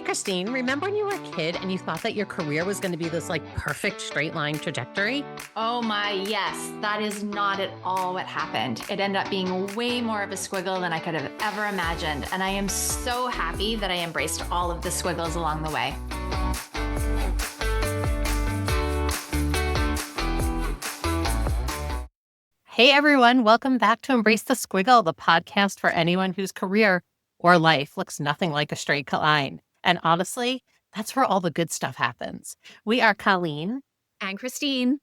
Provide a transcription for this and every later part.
Kristine, remember when you were a kid and you thought that your career was going to be this like perfect straight line trajectory? Oh my, yes. That is not at all what happened. It ended up being way more of a squiggle than I could have ever imagined. And I am so happy that I embraced all of the squiggles along the way. Hey everyone, welcome back to Embrace the Squiggle, the podcast for anyone whose career or life looks nothing like a straight line. And honestly, that's where all the good stuff happens. We are Colleen And Kristine.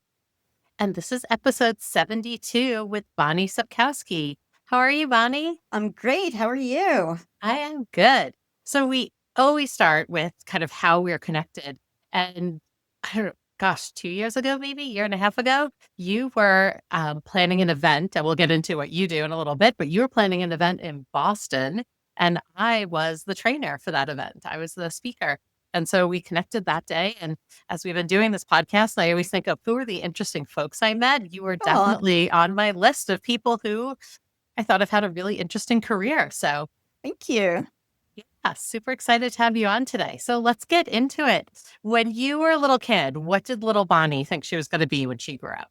and this is episode 72 with Bonni Scepkowski. How are you, Bonni? I'm great. How are you? I am good. So we always start with kind of how we're connected. And I don't know, gosh, 2 years ago, maybe a year and a half ago, you were planning an event, and we'll get into what you do in a little bit, but you were planning an event in Boston, and I was the trainer for that event. I was the speaker. And so we connected that day. And as we've been doing this podcast, I always think of who are the interesting folks I met. You were definitely on my list of people who I thought have had a really interesting career. So Thank you. yeah, super excited to have you on today. So let's get into it. When you were a little kid, what did little Bonni think she was going to be when she grew up?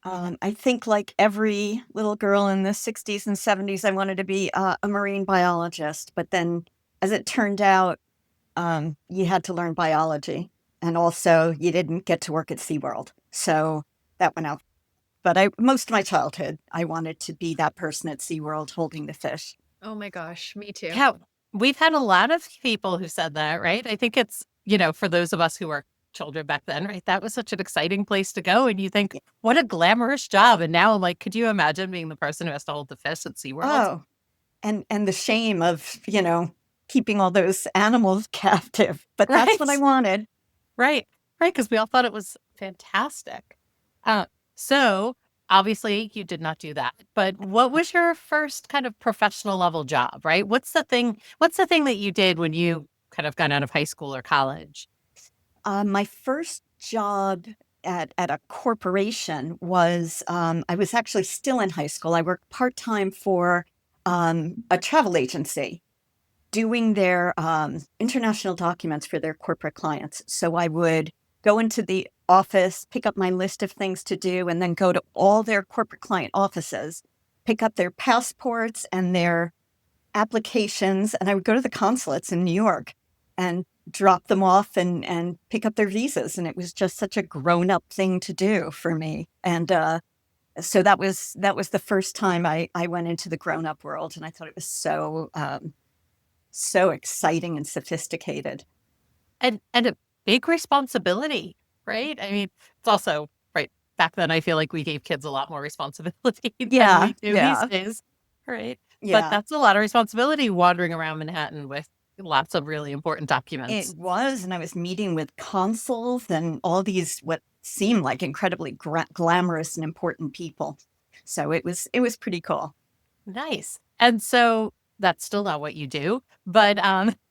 I think like every little girl in the 60s and 70s, I wanted to be a marine biologist. But then as it turned out, you had to learn biology. And also you didn't get to work at SeaWorld. So that went out. But most of my childhood, I wanted to be that person at SeaWorld holding the fish. Oh my gosh, me too. Yeah, we've had a lot of people who said that, right? I think it's, for those of us who were children back then, right? That was such an exciting place to go. And you think, what a glamorous job. And now I'm like, could you imagine being the person who has to hold the fish at SeaWorld? Oh, and the shame of, keeping all those animals captive. But that's what I wanted. Right. Because we all thought it was fantastic. So obviously you did not do that, but what was your first kind of professional level job, right? What's the thing that you did when you kind of got out of high school or college? My first job at a corporation was, I was actually still in high school. I worked part-time for a travel agency doing their international documents for their corporate clients. So I would go into the office, pick up my list of things to do, and then go to all their corporate client offices, pick up their passports and their applications. And I would go to the consulates in New York and drop them off and pick up their visas. And it was just such a grown-up thing to do for me. And so that was the first time I went into the grown-up world. And I thought it was so exciting and sophisticated. And a big responsibility, right? I mean, it's also, right, back then I feel like we gave kids a lot more responsibility than we do these days, right? Yeah. But that's a lot of responsibility wandering around Manhattan with lots of really important documents. It was, and I was meeting with consuls and all these what seemed like incredibly glamorous and important people. So it was pretty cool. Nice. And so that's still not what you do, but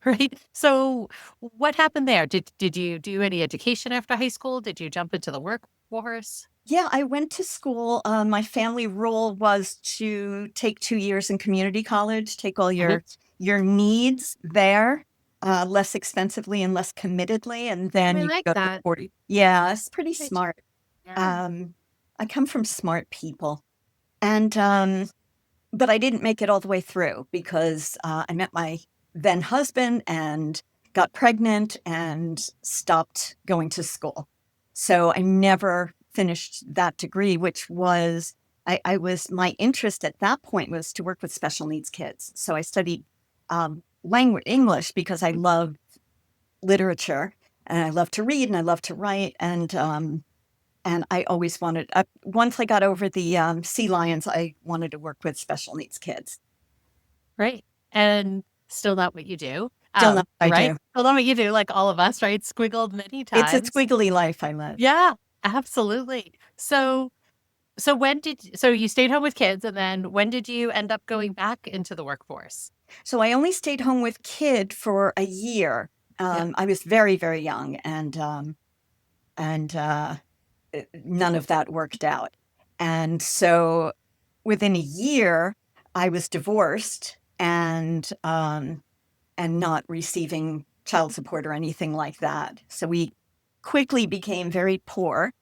right. So what happened there? Did you do any education after high school? Did you jump into the workforce? Yeah, I went to school. My family rule was to take 2 years in community college, take all your needs there, less expensively and less committedly, and then I you like go that. to 40. Yeah, it's pretty smart. Yeah. I come from smart people, and but I didn't make it all the way through because I met my then husband and got pregnant and stopped going to school. So I never finished that degree, which was, my interest at that point was to work with special needs kids. So I studied English because I love literature and I love to read and I love to write. And I always wanted, once I got over the sea lions, I wanted to work with special needs kids. Right. And still not what you do. Still not what I right? do. Still not what you do, like all of us, right? Squiggled many times. It's a squiggly life I live. Yeah, absolutely. So you stayed home with kids, and then when did you end up going back into the workforce? So I only stayed home with kid for a year. I was very, very young, and none of that worked out. And so within a year, I was divorced and not receiving child support or anything like that. So we quickly became very poor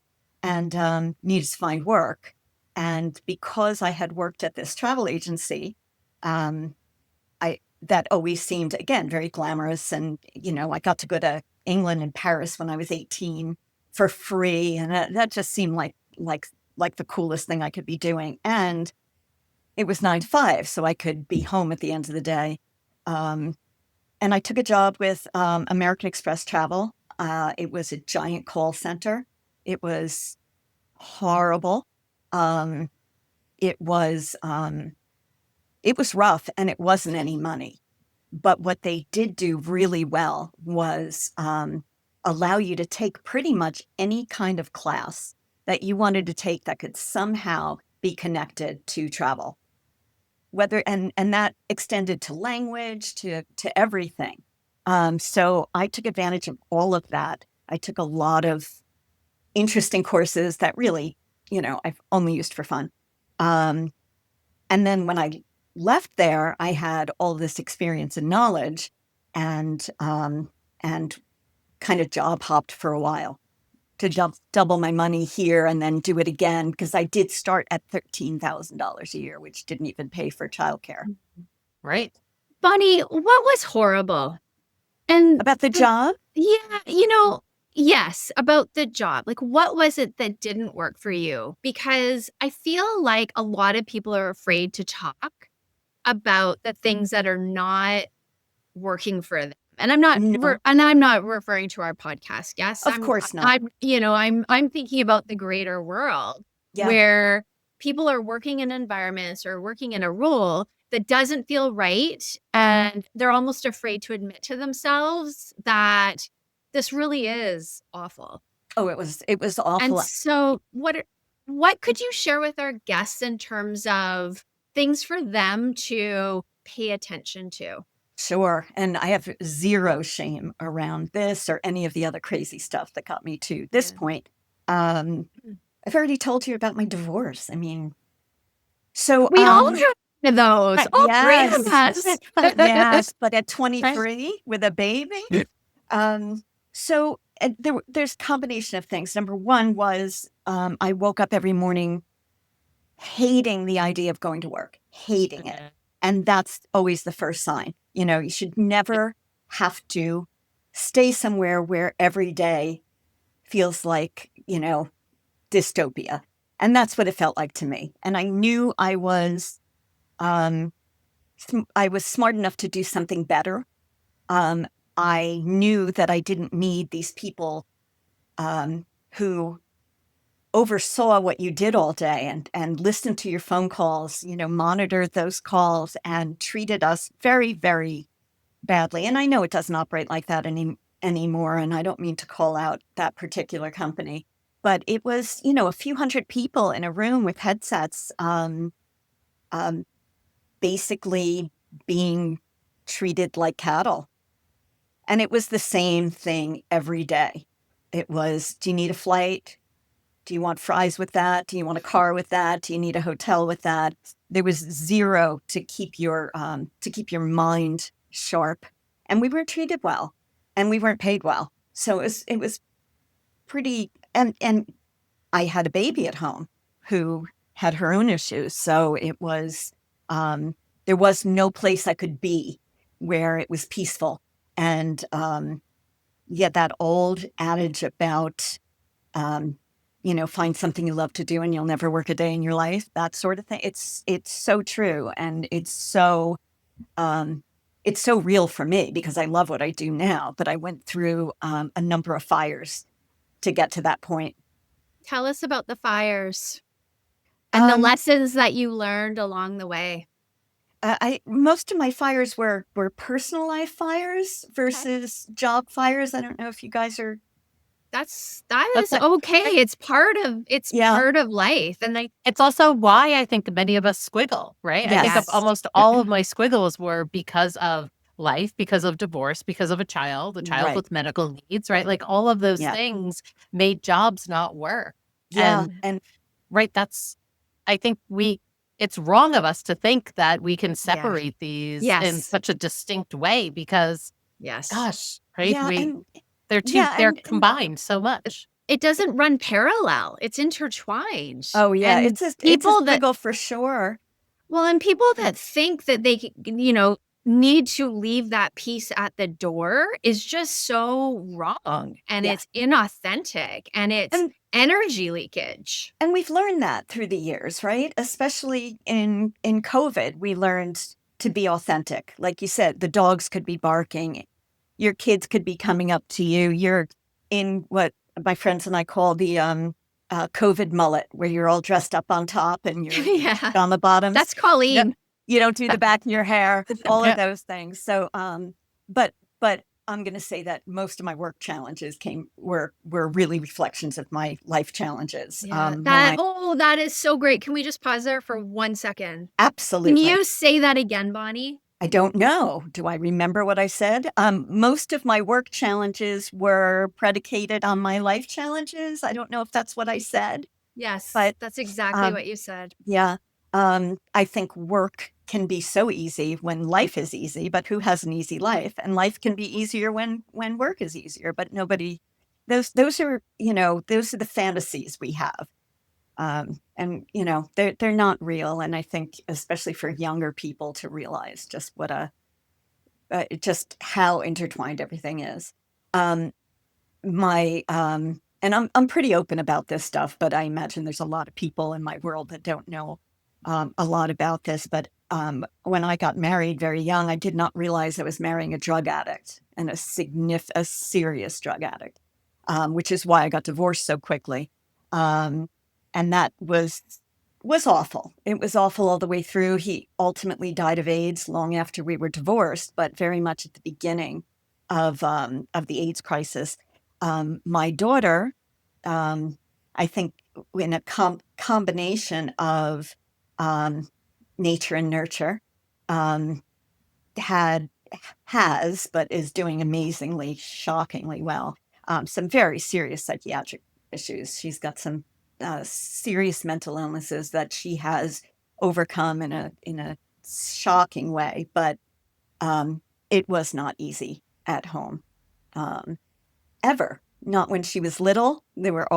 and needed to find work. And because I had worked at this travel agency, um, that always seemed, again, very glamorous. And, I got to go to England and Paris when I was 18 for free. And that just seemed like the coolest thing I could be doing. And it was 9 to 5, so I could be home at the end of the day. And I took a job with American Express Travel. It was a giant call center. It was horrible. Um, it was rough, and it wasn't any money. But what they did do really well was allow you to take pretty much any kind of class that you wanted to take that could somehow be connected to travel. And that extended to language, to everything. So I took advantage of all of that. I took a lot of interesting courses that really, I've only used for fun. And then when I left there, I had all this experience and knowledge, and kind of job hopped for a while to double my money here and then do it again, because I did start at $13,000 a year, which didn't even pay for childcare. Right. Bonni, what was horrible? And About the job? yeah, yes, about the job. Like, what was it that didn't work for you? Because I feel like a lot of people are afraid to talk about the things that are not working for them. And I'm not, No. I'm not referring to our podcast. Yes, Of course not. I'm thinking about the greater world Yeah. where people are working in environments or working in a role that doesn't feel right, and they're almost afraid to admit to themselves that this really is awful. Oh, it was awful. And so what could you share with our guests in terms of things for them to pay attention to? Sure. And I have zero shame around this or any of the other crazy stuff that got me to this point. I've already told you about my divorce. I mean, so We all have one of those. Oh, yes. great. Yes, but at 23 with a baby. So there's a combination of things. Number one was I woke up every morning hating the idea of going to work, hating it. And that's always the first sign. You should never have to stay somewhere where every day feels like, dystopia. And that's what it felt like to me. And I knew I was smart enough to do something better. I knew that I didn't need these people who oversaw what you did all day and listened to your phone calls, monitored those calls and treated us very, very badly. And I know it doesn't operate like that anymore. And I don't mean to call out that particular company, but it was, a few hundred people in a room with headsets, basically being treated like cattle. And it was the same thing every day. It was, do you need a flight? Do you want fries with that? Do you want a car with that? Do you need a hotel with that? There was zero to keep your mind sharp, and we weren't treated well, and we weren't paid well. So it was pretty. And I had a baby at home who had her own issues, so it was there was no place I could be where it was peaceful. And that old adage about find something you love to do and you'll never work a day in your life, that sort of thing. It's so true. And it's so real for me because I love what I do now, but I went through a number of fires to get to that point. Tell us about the fires and the lessons that you learned along the way. Most of my fires were personal life fires versus job fires. I don't know if you guys are. That is okay. It's part of life. And it's also why I think many of us squiggle, right? Yes. I think of almost all of my squiggles were because of life, because of divorce, because of a child Right. with medical needs, right? Like all of those things made jobs not work. Yeah. And right, I think it's wrong of us to think that we can separate these in such a distinct way because yes, gosh, right? Yeah, and They're and combined so much. It doesn't run parallel. It's intertwined. oh yeah, And it's a people that squiggle for sure. Well, and people that think that they, need to leave that piece at the door is just so wrong. And Yeah. it's inauthentic and it's And energy leakage. and we've learned that through the years, right? Especially in COVID, we learned to be authentic. Like you said, the dogs could be barking, your kids could be coming up to you. You're in what my friends and I call the COVID mullet, where you're all dressed up on top and you're Yeah. on the bottoms. That's Colleen. You don't do the back of your hair, all Yeah. of those things. So, but I'm going to say that most of my work challenges were really reflections of my life challenges. Yeah. When That is so great. Can we just pause there for 1 second? Can absolutely, you say that again, Bonnie? I don't know. Do I remember what I said? Most of my work challenges were predicated on my life challenges. I don't know if that's what I said, Yes, but that's exactly um, what you said. yeah. I think work can be so easy when life is easy, but who has an easy life? And life can be easier when work is easier, but nobody. Those are those are the fantasies we have, and they're not real. And I think especially for younger people to realize just just how intertwined everything is. Um, my and I'm pretty open about this stuff, but I imagine there's a lot of people in my world that don't know a lot about this. But when I got married very young, I did not realize I was marrying a drug addict and a serious drug addict, which is why I got divorced so quickly. And that was awful. It was awful all the way through. He ultimately died of AIDS long after we were divorced, but very much at the beginning of the AIDS crisis. My daughter, I think, in a combination of nature and nurture, um, had has but is doing amazingly, shockingly well. Some very serious psychiatric issues. She's got some serious mental illnesses that she has overcome in a shocking way, but it was not easy at home. Um, Ever. Not when she was little. There were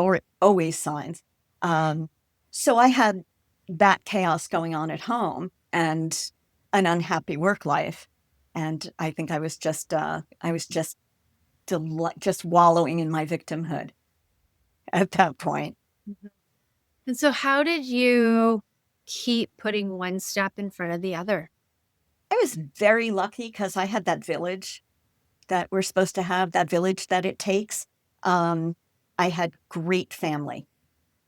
always signs. So I had that chaos going on at home and an unhappy work life. And I think I was just wallowing in my victimhood at that point. And so, how did you keep putting one step in front of the other? I was very lucky because I had that village that we're supposed to have, that village that it takes. I had great family.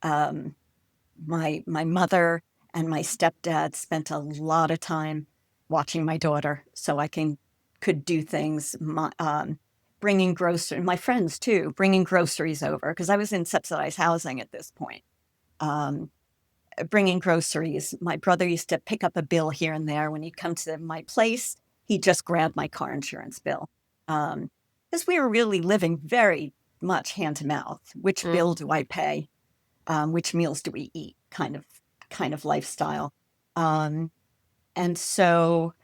My mother and my stepdad spent a lot of time watching my daughter, so I could do things. Bringing groceries, my friends too, bringing groceries over because I was in subsidized housing at this point. Um, Bringing groceries. My brother used to pick up a bill here and there when he'd come to my place. He'd just grab my car insurance bill. Because we were really living very much hand to mouth. Which bill do I pay? Which meals do we eat? Kind of lifestyle. And so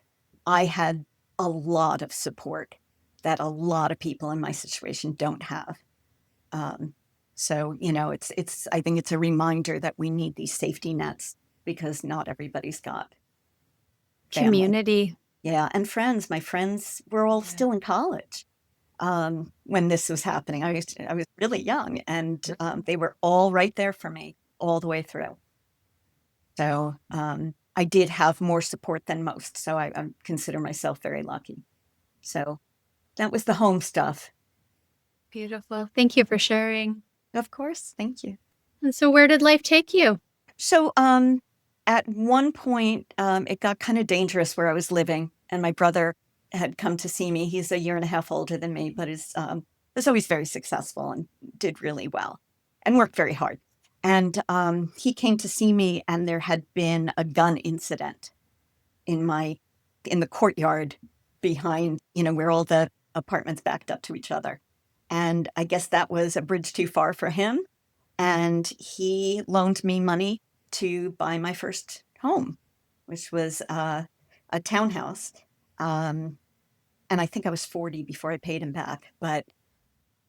I had a lot of support that a lot of people in my situation don't have. So it's I think it's a reminder that we need these safety nets because not everybody's got family. Community. Yeah, and friends. My friends were all still in college when this was happening. I was really young, and they were all right there for me all the way through. So I did have more support than most. So I consider myself very lucky. So that was the home stuff. Beautiful. Thank you for sharing. Of course, thank you. And so, where did life take you? So at one point, it got kind of dangerous where I was living, and my brother had come to see me. He's a year and a half older than me, but was always very successful and did really well and worked very hard. And he came to see me, and there had been a gun incident in the courtyard behind, where all the apartments backed up to each other. And I guess that was a bridge too far for him. And he loaned me money to buy my first home, which was a townhouse. And I think I was 40 before I paid him back. But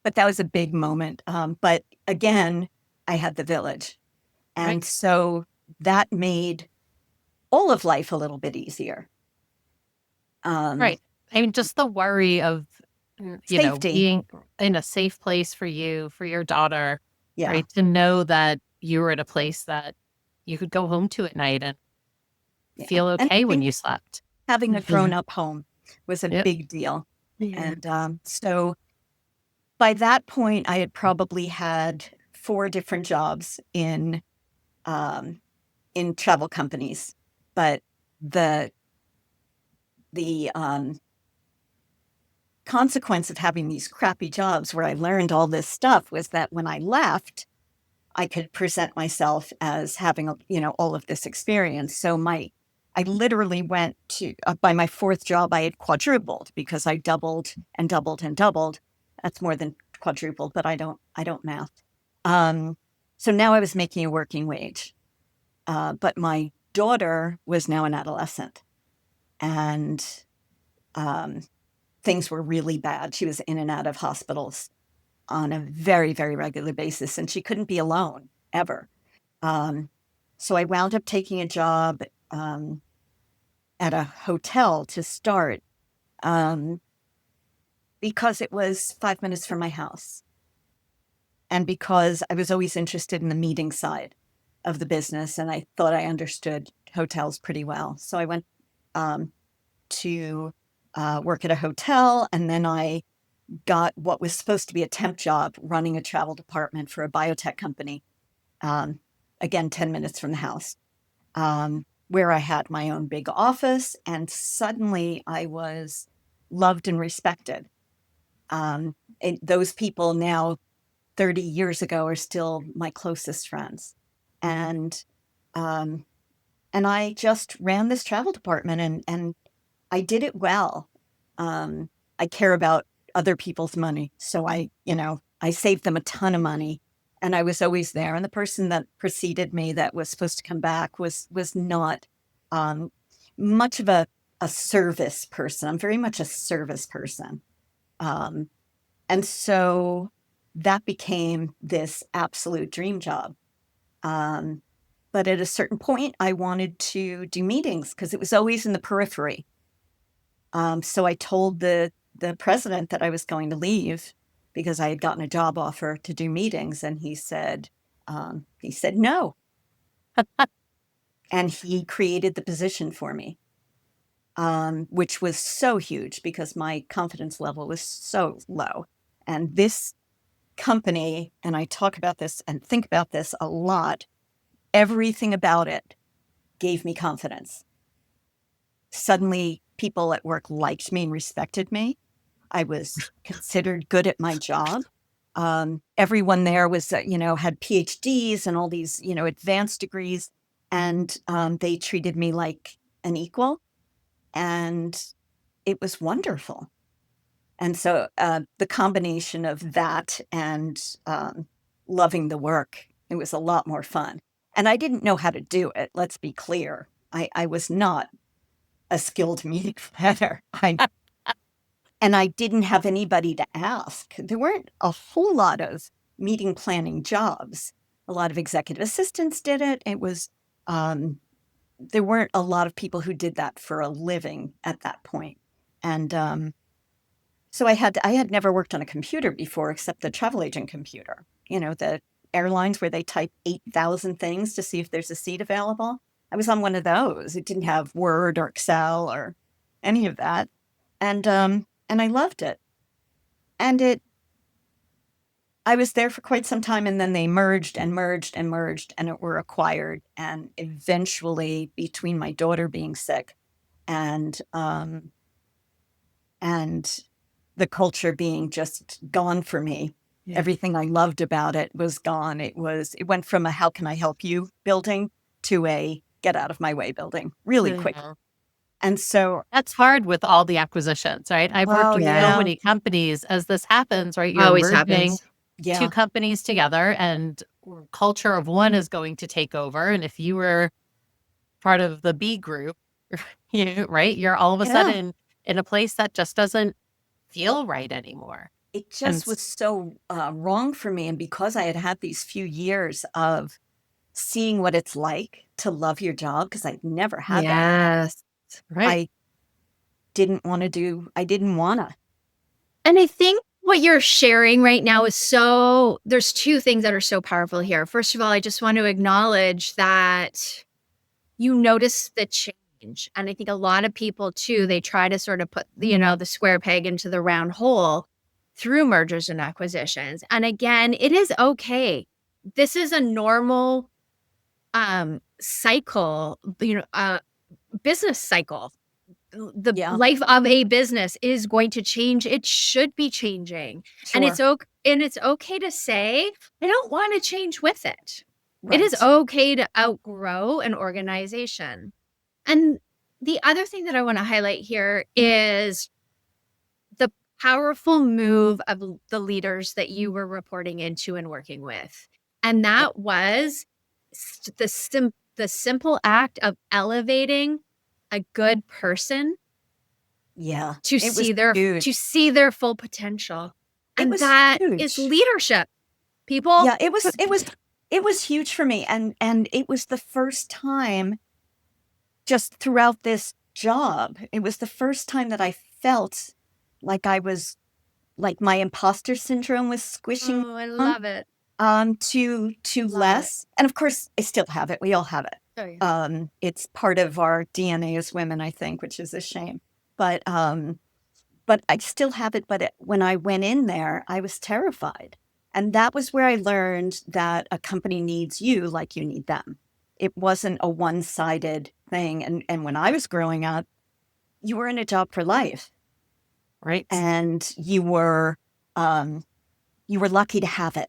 that was a big moment. But again, I had the village. Right. And so that made all of life a little bit easier. Right. I mean, just the worry of, Safety. being in a safe place for you, for your daughter, Yeah. right? To know that you were at a place that you could go home to at night and Yeah. feel And okay when you slept. having a grown-up home was a Yep. big deal. And so by that point, I had probably had 4 different jobs in travel companies. But the consequence of having these crappy jobs where I learned all this stuff was that when I left, I could present myself as having, all of this experience. So I literally went to, by my 4th job, I had quadrupled because I doubled and doubled and doubled. That's more than quadrupled, but I don't math. So now I was making a working wage. But my daughter was now an adolescent, and things were really bad. She was in and out of hospitals on a very, very regular basis, and she couldn't be alone ever. So I wound up taking a job at a hotel to start because it was 5 minutes from my house, and because I was always interested in the meeting side of the business, and I thought I understood hotels pretty well. So I went to work at a hotel, and then I got what was supposed to be a temp job running a travel department for a biotech company. Again, 10 minutes from the house, where I had my own big office, and suddenly I was loved and respected. Those people now, 30 years ago, are still my closest friends. And I just ran this travel department, and I did it well. I care about other people's money. So I saved them a ton of money, and I was always there. And the person that preceded me that was supposed to come back was not much of a service person. I'm very much a service person. And so that became this absolute dream job. But at a certain point, I wanted to do meetings because it was always in the periphery. So I told the president that I was going to leave because I had gotten a job offer to do meetings, and he said no, and he created the position for me, which was so huge because my confidence level was so low. And this company, and I talk about this and think about this a lot, everything about it gave me confidence. Suddenly, people at work liked me and respected me. I was considered good at my job. Everyone there was, had PhDs and all these, advanced degrees, and they treated me like an equal, and it was wonderful. And so the combination of that and loving the work, it was a lot more fun. And I didn't know how to do it. Let's be clear. I was not a skilled meeting planner. And I didn't have anybody to ask. There weren't a whole lot of meeting planning jobs. A lot of executive assistants did it. It was, there weren't a lot of people who did that for a living at that point. And so I had never worked on a computer before except the travel agent computer, the airlines where they type 8,000 things to see if there's a seat available. I was on one of those. It didn't have Word or Excel or any of that. And I loved it. And I was there for quite some time, and then they merged and merged and merged, and it were acquired. And eventually, between my daughter being sick and the culture being just gone for me, everything I loved about it was gone. It went from a "how can I help you" building to a "get out of my way" building really quick. And so that's hard with all the acquisitions, right? I've worked with so many companies as this happens, right? You're Always merging happens. two companies together, and culture of one is going to take over. And if you were part of the B group, right, you're all of a sudden in a place that just doesn't feel right anymore. It And just was so wrong for me. And because I had had these few years of seeing what it's like to love your job, because I'd never had that, Yes. right. I I didn't want to. And I think what you're sharing right now is there's two things that are so powerful here. First of all, I just want to acknowledge that you notice the change. And I think a lot of people too, they try to sort of put, the square peg into the round hole through mergers and acquisitions. And again, it is okay. This is a normal cycle, business cycle. The Yeah. life of a business is going to change. It should be changing. And it's Sure. okay to say, I don't want to change with it. It is Right. okay to outgrow an organization. And the other thing that I want to highlight here is the powerful move of the leaders that you were reporting into and working with. And that was the simple act of elevating a good person Yeah. to It was huge. see their full potential. It And was that is huge. leadership. People. Yeah, it was huge for me. And it was the first time just throughout this job, it was the first time that I felt like like my imposter syndrome was squishing Oh, I down, love it. to Love it. less. And of course, I still have it. We all have it. Oh, yeah. It's part of our DNA as women, I think, which is a shame. But I still have it. But when I went in there, I was terrified. And that was where I learned that a company needs you like you need them. It wasn't a one-sided thing. And when I was growing up, you were in a job for life. Right. And you were lucky to have it.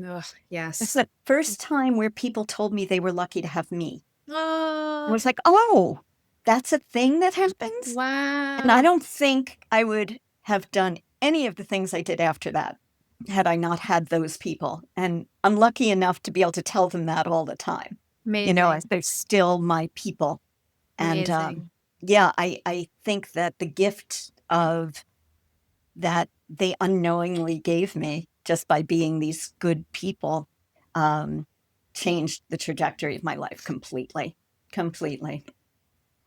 Ugh, yes. It's the first time where people told me they were lucky to have me. I Oh, was like, oh, that's a thing that happens? wow. And I don't think I would have done any of the things I did after that had I not had those people. And I'm lucky enough to be able to tell them that all the time. Amazing. They're still my people. And Amazing. yeah, I think that the gift of that they unknowingly gave me just by being these good people changed the trajectory of my life completely.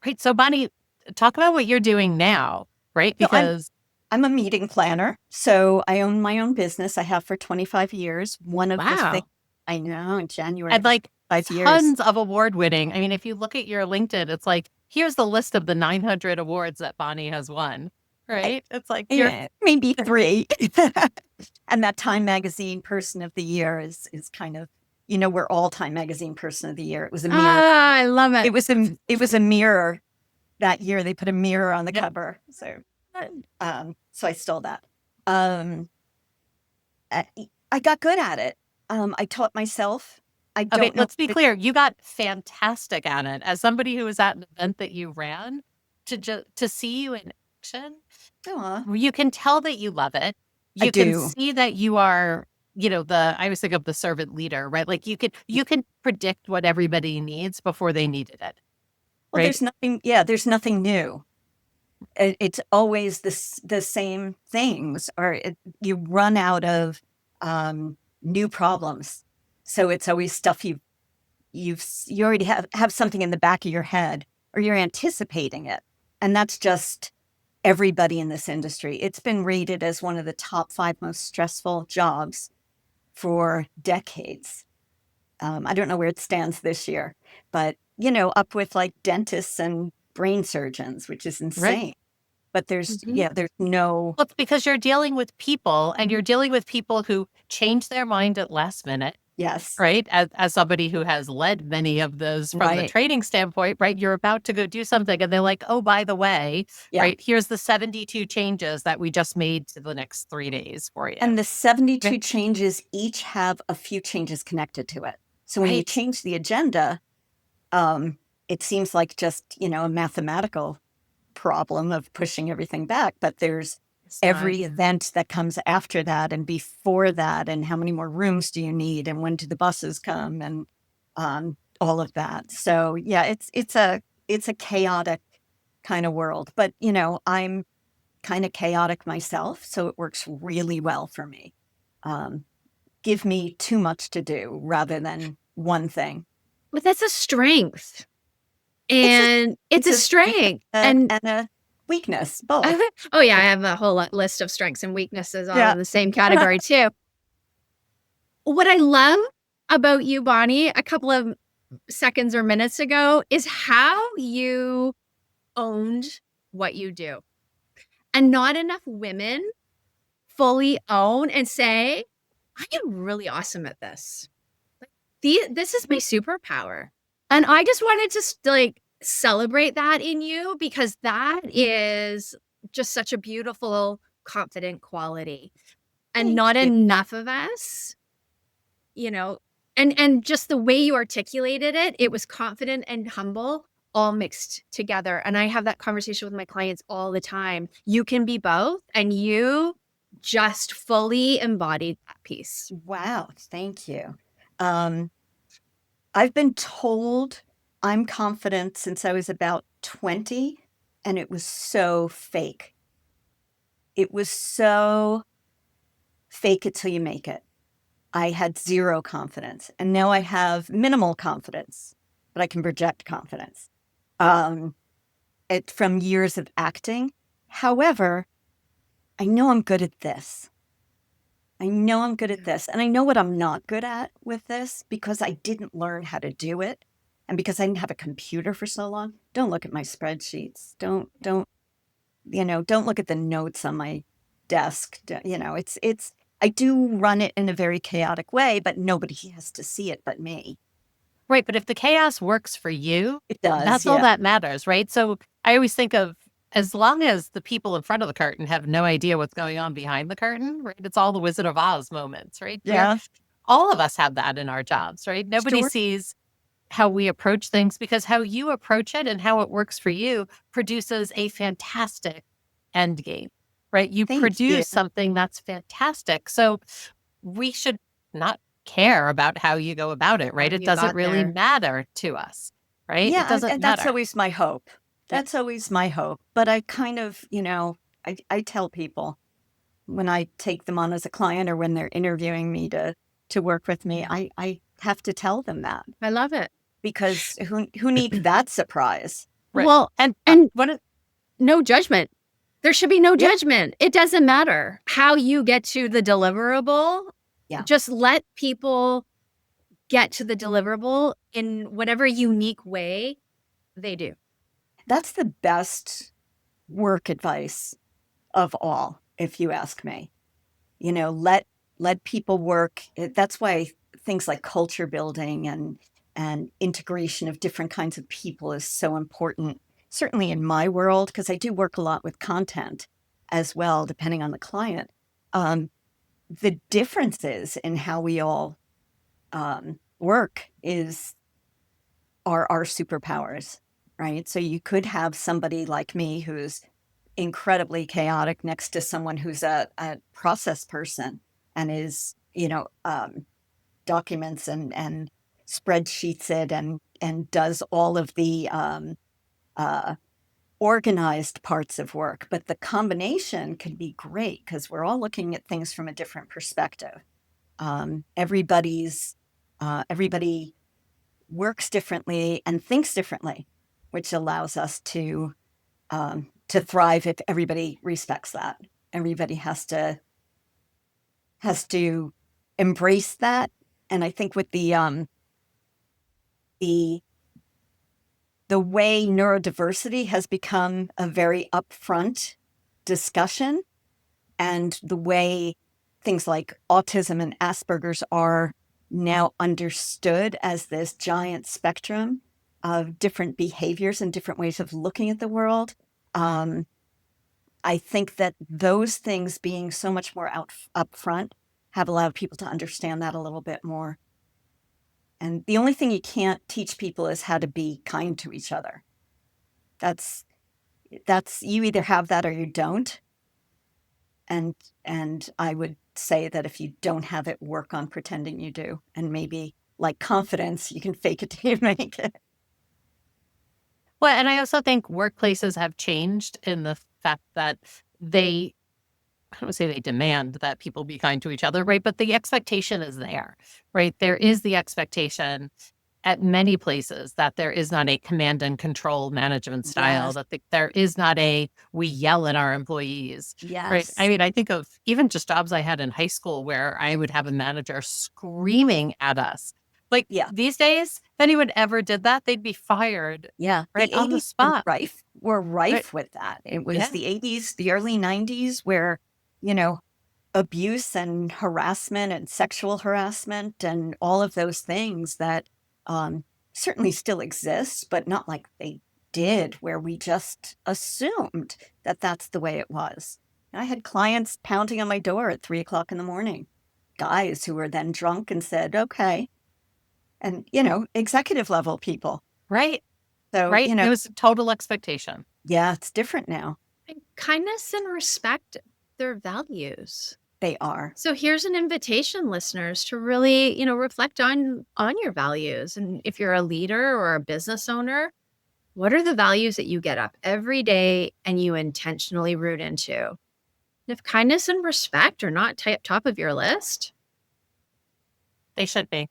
Right. So, Bonni, talk about what you're doing now, right? So Because I'm a meeting planner. So I own my own business. I have for 25 years. One of the wow. things I know in January, And like 5 years. tons of award winning. I mean, if you look at your LinkedIn, it's like, here's the list of the 900 awards that Bonni has won, right? It's like, you're Yeah, maybe 3. And that Time Magazine Person of the Year is kind of, we're all Time Magazine Person of the Year. It was a mirror. I love it. It was a mirror that year. They put a mirror on the Yep. cover. So I stole that. I got good at it. I taught myself. I don't okay. know. Let's be clear. You got fantastic at it. As somebody who was at an event that you ran, to see you in action, Aw, you can tell that you love it. I You can do. see that you are, I always think of the servant leader, right? Like you can predict what everybody needs before they needed it. Well, Right. there's nothing. Yeah, there's nothing new. It's always the same things, or you run out of new problems. So it's always stuff you already have something in the back of your head, or you're anticipating it, and that's just everybody in this industry. It's been rated as one of the top 5 most stressful jobs for decades. I don't know where it stands this year, but up with like dentists and brain surgeons, which is insane. But there's no. Well, it's because you're dealing with people, and you're dealing with people who change their mind at last minute, Yes. right? As somebody who has led many of those from the Right. trading standpoint, right? You're about to go do something, and they're like, oh, by the way, Yeah. right? Here's the 72 changes that we just made to the next 3 days for you. And the 72 changes each have a few changes connected to it. So when you Right. change the agenda, it seems like just, a mathematical problem of pushing everything back. But there's It's not. every event that comes after that and before that, and how many more rooms do you need, and when do the buses come, and all of that. So yeah, it's a chaotic kind of world. But, I'm kind of chaotic myself, so it works really well for me. Give me too much to do rather than one thing. But that's a strength. It's a And it's a strength. and And a weakness, both. oh yeah, I have a whole list of strengths and weaknesses all Yeah. in the same category too. What I love about you, Bonni, a couple of seconds or minutes ago is how you owned what you do. And not enough women fully own and say, I am really awesome at this. This is my superpower. And I just wanted to celebrate that in you, because that is just such a beautiful, confident quality. And Thank not you. enough of us, and just the way you articulated it, it was confident and humble, all mixed together. And I have that conversation with my clients all the time. You can be both, and you just fully embodied that piece. Wow, thank you. I've been told I'm confident since I was about 20, and it was so fake. It was so fake it till you make it. I had zero confidence, and now I have minimal confidence, but I can project confidence. From years of acting. However, I know I'm good at this. I know I'm good at this, and I know what I'm not good at with this because I didn't learn how to do it, and because I didn't have a computer for so long. Don't look at my spreadsheets. Don't look at the notes on my desk. It's I do run it in a very chaotic way, but nobody has to see it but me. Right. But if the chaos works for you, It does. that's all yeah. that matters, right? So I always think of, as long as the people in front of the curtain have no idea what's going on behind the curtain, right? It's all the Wizard of Oz moments, right? Yeah. All of us have that in our jobs, right? Nobody Sure. sees how we approach things, because how you approach it and how it works for you produces a fantastic end game, right? You Thank produce you. something that's fantastic. So we should not care about how you go about it, right? How It you doesn't got really there. matter to us, right? Yeah, It doesn't and that's matter. always my hope. That's always my hope. But I kind of, I tell people when I take them on as a client or when they're interviewing me to work with me, I have to tell them that, I love it. because who needs that surprise? Right. Well, And what no judgment. There should be no Yeah. judgment. It doesn't matter how you get to the deliverable. Yeah. Just let people get to the deliverable in whatever unique way they do. That's the best work advice of all, if you ask me. Let people work. That's why things like culture building and integration of different kinds of people is so important. Certainly in my world, because I do work a lot with content as well, depending on the client. The differences in how we all work are our superpowers, right? So you could have somebody like me who's incredibly chaotic next to someone who's a process person and is, documents and spreadsheets it and does all of the organized parts of work. But the combination could be great because we're all looking at things from a different perspective. Everybody works differently and thinks differently, which allows us to thrive if everybody respects that. Everybody has to embrace that. And I think with the way neurodiversity has become a very upfront discussion, and the way things like autism and Asperger's are now understood as this giant spectrum of different behaviors and different ways of looking at the world. I think that those things being so much more upfront have allowed people to understand that a little bit more. And the only thing you can't teach people is how to be kind to each other. That's you either have that or you don't. And I would say that if you don't have it, work on pretending you do. And maybe like confidence, you can fake it till you make it. Well, and I also think workplaces have changed in the fact that they, I don't want to say they demand that people be kind to each other, right? But the expectation is there, right? There is the expectation at many places that there is not a command and control management style, Yes. that there is not a, we yell at our employees, right? I Yes. mean, I think of even just jobs I had in high school where I would have a manager screaming at us. Like Yeah. these days, if anyone ever did that, they'd be fired Yeah. right The on the 80s were spot. rife Right? with that. It was Yeah. the 80s, the early 90s where, you know, abuse and harassment and sexual harassment and all of those things that um, certainly still exist, but not like they did, where we just assumed that that's the way it was. I had clients pounding on my door at 3 o'clock in the morning, guys who were then drunk and said, okay. And, executive level people. Right. So, Right. It was a total expectation. yeah, it's different now. And kindness and respect their values. They are. So here's an invitation, listeners, to really, reflect on your values. And if you're a leader or a business owner, what are the values that you get up every day and you intentionally root into? And if kindness and respect are not top of your list, They should be.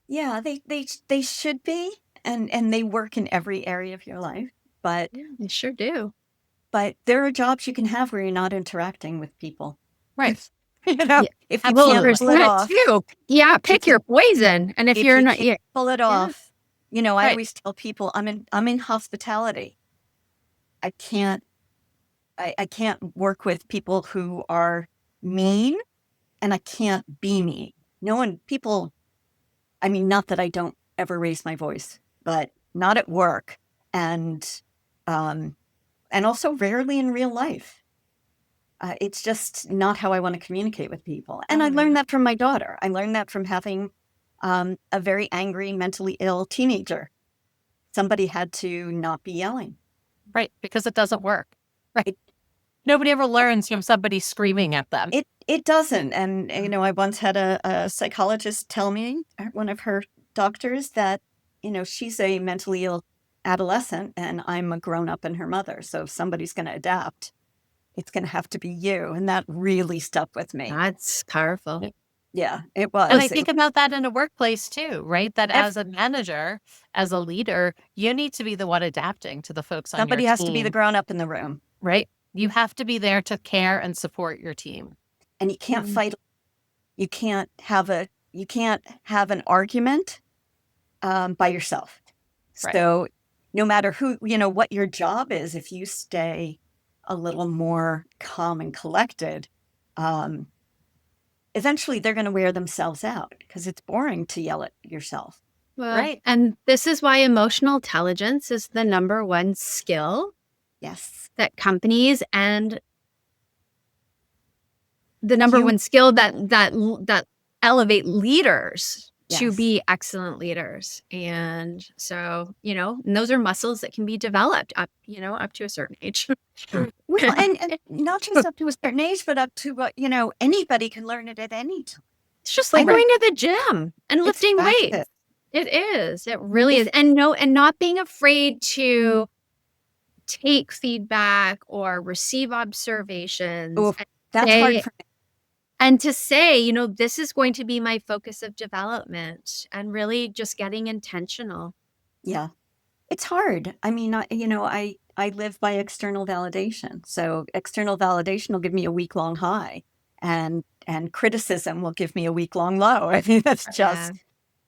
Yeah, they should be, and they work in every area of your life. But yeah, they sure do. there are jobs you can have where you're not interacting with people. Right. Yeah. If you Well, can't there's pull it that off, too. Yeah, pick your poison. And if you're you not, can't pull it Yeah. off, I Right. always tell people I'm in hospitality. I can't work with people who are mean, and I can't be mean. People. I mean, not that I don't ever raise my voice, but not at work, and also rarely in real life. It's just not how I want to communicate with people. And I learned that from my daughter. I learned that from having a very angry, mentally ill teenager. Somebody had to not be yelling. Right. Because it doesn't work. Right. Nobody ever learns from somebody screaming at them. It doesn't. And, I once had a psychologist tell me, one of her doctors, that, she's a mentally ill adolescent and I'm a grown up and her mother. So if somebody's going to adapt, it's going to have to be you. And that really stuck with me. That's powerful. Yeah, it was. And I think about that in a workplace too, right? That as a manager, as a leader, you need to be the one adapting to the folks on your team. Somebody has to be the grown up in the room. Right. You have to be there to care and support your team. And you can't fight. You can't have an argument by yourself. Right. So no matter what your job is, if you stay a little more calm and collected, eventually they're going to wear themselves out because it's boring to yell at yourself. Well, Right. And this is why emotional intelligence is the number one skill Yes. that companies and the number one skill that elevate leaders to Yes. be excellent leaders. And so, and those are muscles that can be developed up to a certain age. Well, and not just up to a certain age, but up to anybody can learn it at any time. It's just like going to the gym and lifting weights. practice. It is. It really is. And not being afraid to take feedback or receive observations. Oof, and That's say- hard for me. And to say, this is going to be my focus of development, and really just getting intentional. Yeah, it's hard. I mean, I live by external validation. So external validation will give me a week-long high, and criticism will give me a week-long low. I mean, that's just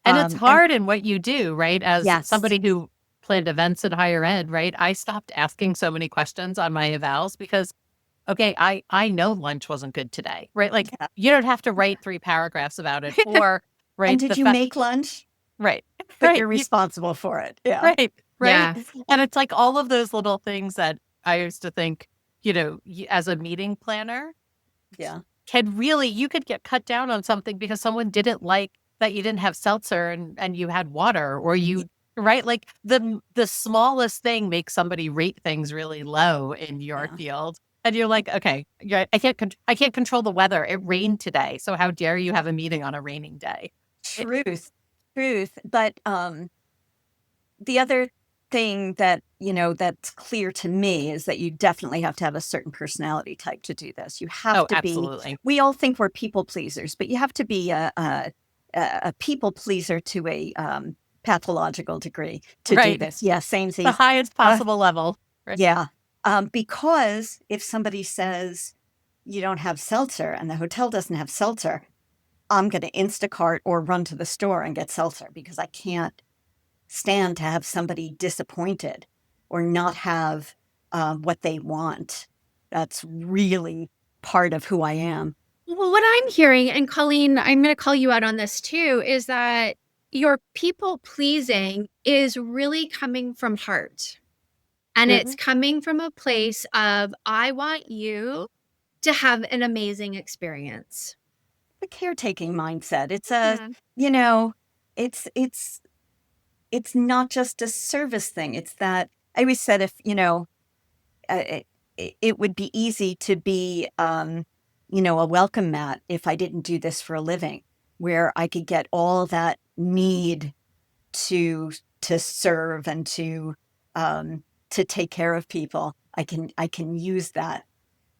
And it's hard in what you do, right? As Yes. somebody who planned events in higher ed, right? I stopped asking so many questions on my evals because, okay, I know lunch wasn't good today, right? Like you don't have to write 3 paragraphs about it, or right. And did you make lunch? Right. But Right. you're responsible for it. Yeah. Right. Right. Yeah. And it's like all of those little things that I used to think, as a meeting planner, Yeah. you could get cut down on something because someone didn't like that you didn't have seltzer and you had water, or right? Like the smallest thing makes somebody rate things really low in your Yeah. field. And you're like, okay, I can't control the weather. It rained today. So how dare you have a meeting on a raining day? Truth. But the other thing that, that's clear to me is that you definitely have to have a certain personality type to do this. You have Oh, to be, absolutely. we all think we're people pleasers, but you have to be a people pleaser to a pathological degree to do Right. this. Yeah, same The highest possible level. Right. yeah. Because if somebody says you don't have seltzer and the hotel doesn't have seltzer, I'm going to Instacart or run to the store and get seltzer because I can't stand to have somebody disappointed or not have what they want. That's really part of who I am. Well, what I'm hearing, and Colleen, I'm going to call you out on this too, is that your people pleasing is really coming from heart. And it's coming from a place of, I want you to have an amazing experience. The caretaking mindset. It's Yeah. it's not just a service thing. It's that I always said if, it would be easy to be, a welcome mat if I didn't do this for a living, where I could get all that need to serve and to take care of people. I can use that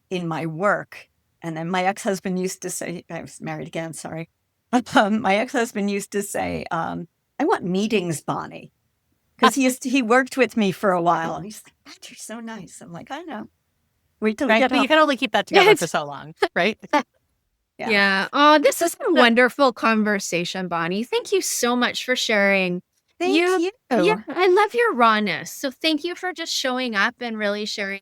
in my work. And then my ex-husband used to say, I was married again, sorry. My ex-husband used to say, I want meetings, Bonni. Because he worked with me for a while. He's like, God, you're so nice. I'm like, I know. Wait till we Right. get But you home. can only keep that together Yes. for so long. Right. Yeah. Oh, this is a wonderful conversation, Bonni. Thank you so much for sharing. Thank you. Yeah, I love your rawness. So thank you for just showing up and really sharing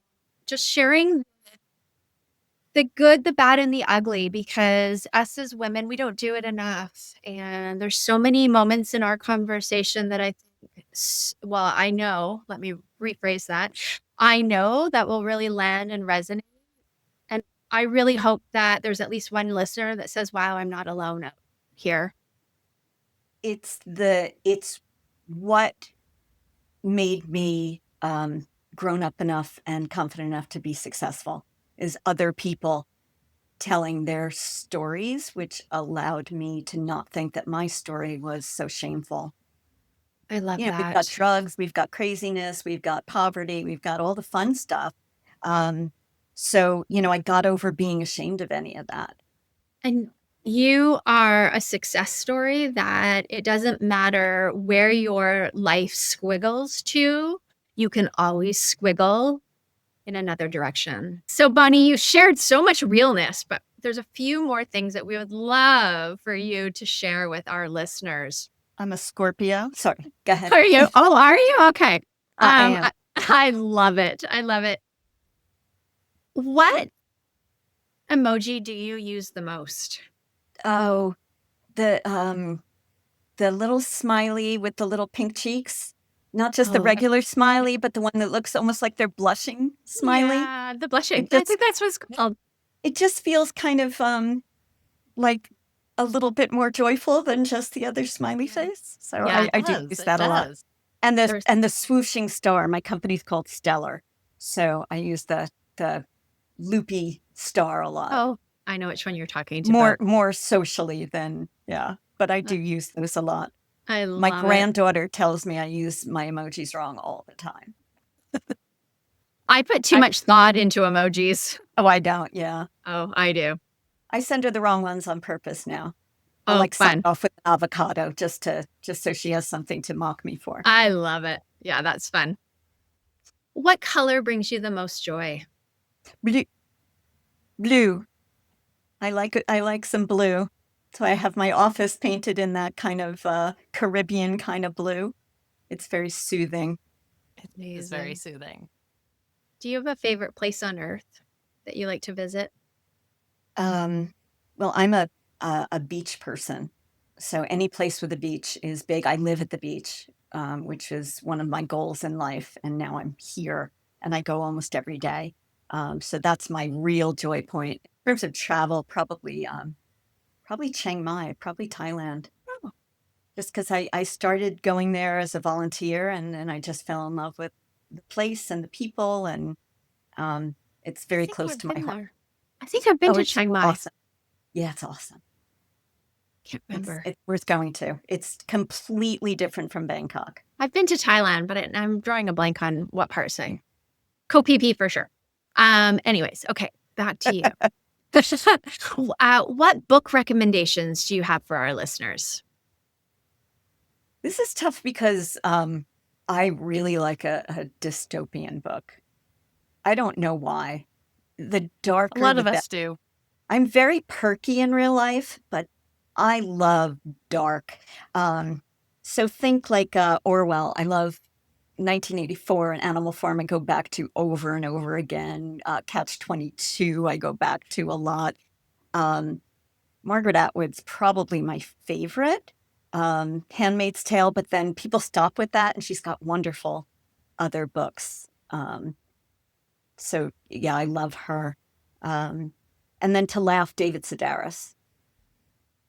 the good, the bad, and the ugly, because us as women, we don't do it enough. And there's so many moments in our conversation that I think, well, I know, let me rephrase that. I know that will really land and resonate. And I really hope that there's at least one listener that says, wow, I'm not alone out here. It's what made me grown up enough and confident enough to be successful is other people telling their stories, which allowed me to not think that my story was so shameful. I love We've got that. drugs, we've got craziness, we've got poverty, we've got all the fun stuff. So, I got over being ashamed of any of that. And you are a success story that it doesn't matter where your life squiggles to, you can always squiggle in another direction. So, Bonni, you shared so much realness, but there's a few more things that we would love for you to share with our listeners. I'm a Scorpio. Sorry, go ahead. Are you? Oh, are you? Okay. I am. I love it. I love it. What emoji do you use the most? Oh, the little smiley with the little pink cheeks. Not just the Oh, regular smiley, but the one that looks almost like they're blushing smiley. Yeah, the blushing. It I just, think that's what it's called. it just feels kind of like a little bit more joyful than just the other smiley face. So Yeah, I do use that a lot. And There's- the swooshing star. My company's called Stellar, so I use the loopy star a lot. Oh, I know which one you're talking about. More socially than but I do use those a lot. I love My granddaughter tells me I use my emojis wrong all the time. I put too much thought into emojis. Oh, I don't. Yeah, Oh, I do. I send her the wrong ones on purpose now. Oh, I fun. sign off with an avocado just so she has something to mock me for. I love it. Yeah, that's fun. What color brings you the most joy? Blue. I like some blue. So I have my office painted in that kind of Caribbean kind of blue. It's very soothing. It's very soothing. Do you have a favorite place on earth that you like to visit? Well, I'm a beach person. So any place with a beach is big. I live at the beach, which is one of my goals in life. And now I'm here and I go almost every day. So that's my real joy point. In terms of travel, probably Chiang Mai, probably Thailand. Just because I started going there as a volunteer and then I just fell in love with the place and the people. And it's very close to my heart. I think I've been to It's Chiang Mai. awesome. Yeah, it's awesome. Can't remember. It's worth going to. It's completely different from Bangkok. I've been to Thailand, but I'm drawing a blank on what part saying. Koh Phi Phi for sure. Anyways, okay, back to you. What book recommendations do you have for our listeners? This is tough because I really like a dystopian book. I don't know why. The darker, A lot the of us better. do. I'm very perky in real life, but I love dark. So think like Orwell. I love 1984 and Animal Farm. I go back to over and over again. Catch 22 I go back to a lot. Margaret Atwood's probably my favorite. Handmaid's Tale, but then people stop with that, and she's got wonderful other books. So yeah, I love her. And then to laugh, David Sedaris.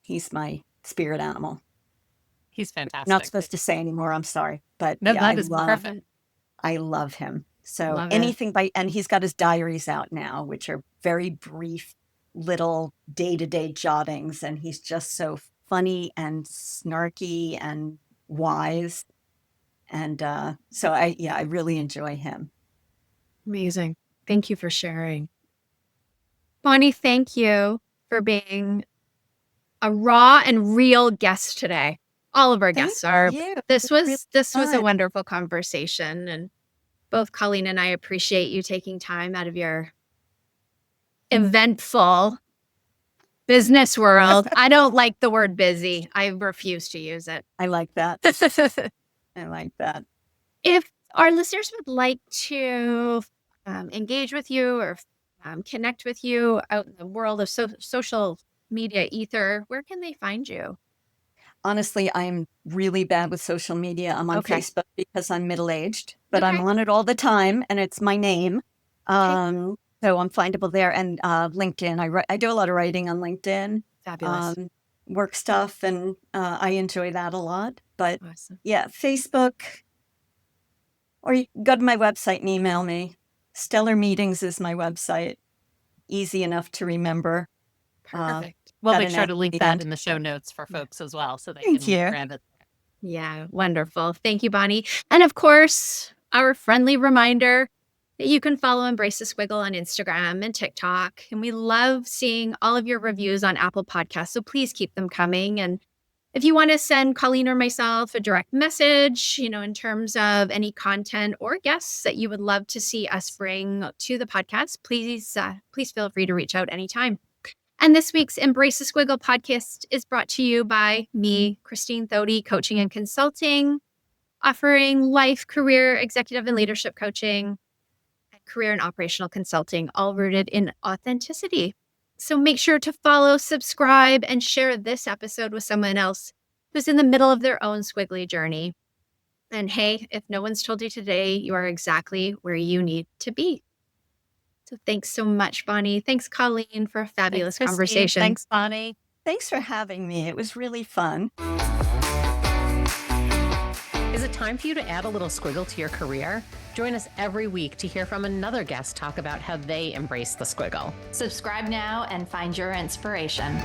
He's my spirit animal. He's fantastic. Not supposed to say anymore. I'm sorry, but No, yeah, that is perfect. I love him. So Love it. anything and he's got his diaries out now, which are very brief little day-to-day jottings, and he's just so funny and snarky and wise. And so I really enjoy him. Amazing. Thank you for sharing. Bonni, thank you for being a raw and real guest today. All of our guests are. you. This was a fun. wonderful conversation, and both Colleen and I appreciate you taking time out of your eventful business world. I don't like the word busy. I refuse to use it. I like that. I like that. If our listeners would like to engage with you or connect with you out in the world of social media ether, where can they find you? Honestly, I'm really bad with social media. I'm on Okay. Facebook because I'm middle-aged, but I'm Okay. on it all the time, and it's my name. So I'm findable there. And LinkedIn. I do a lot of writing on LinkedIn, Fabulous. work stuff, and I enjoy that a lot. But Awesome. yeah, Facebook, or you go to my website and email me. Stellar Meetings is my website. Easy enough to remember. Perfect. We'll Got make an sure F to at link the that end. in the show notes for folks as well, so they Thank can you. grab it. Yeah, wonderful. Thank you, Bonni. And of course, our friendly reminder that you can follow Embrace the Squiggle on Instagram and TikTok. And we love seeing all of your reviews on Apple Podcasts, so please keep them coming. And if you want to send Colleen or myself a direct message, in terms of any content or guests that you would love to see us bring to the podcast, please feel free to reach out anytime. And this week's Embrace the Squiggle podcast is brought to you by me, Kristine Thody, Coaching and Consulting, offering life, career, executive and leadership coaching, and career and operational consulting, all rooted in authenticity. So make sure to follow, subscribe, and share this episode with someone else who's in the middle of their own squiggly journey. And hey, if no one's told you today, you are exactly where you need to be. So thanks so much, Bonni. Thanks, Colleen, for a fabulous Thanks, Kristine. conversation. Thanks, Bonni. Thanks for having me. It was really fun. Is it time for you to add a little squiggle to your career? Join us every week to hear from another guest talk about how they embrace the squiggle. Subscribe now and find your inspiration.